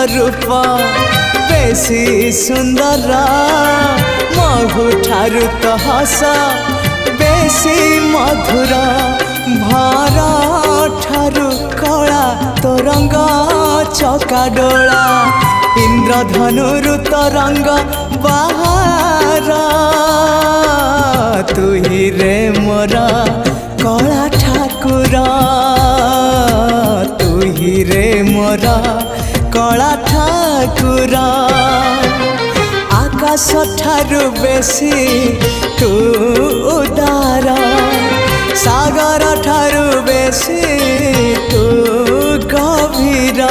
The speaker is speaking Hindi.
रूप बेसी सुंदर महु ठारू तो हस बेसी मधुर भरा ठारू कला तो रंग चकाडोला इंद्रधनु तो रंग बाहर तू ही रे मोरा कला ठाकुर तू ही रे मोरा कला ठाकुर आकाश ठारू बेसी तू उदार सागर ठारू बेसी तू गभीर।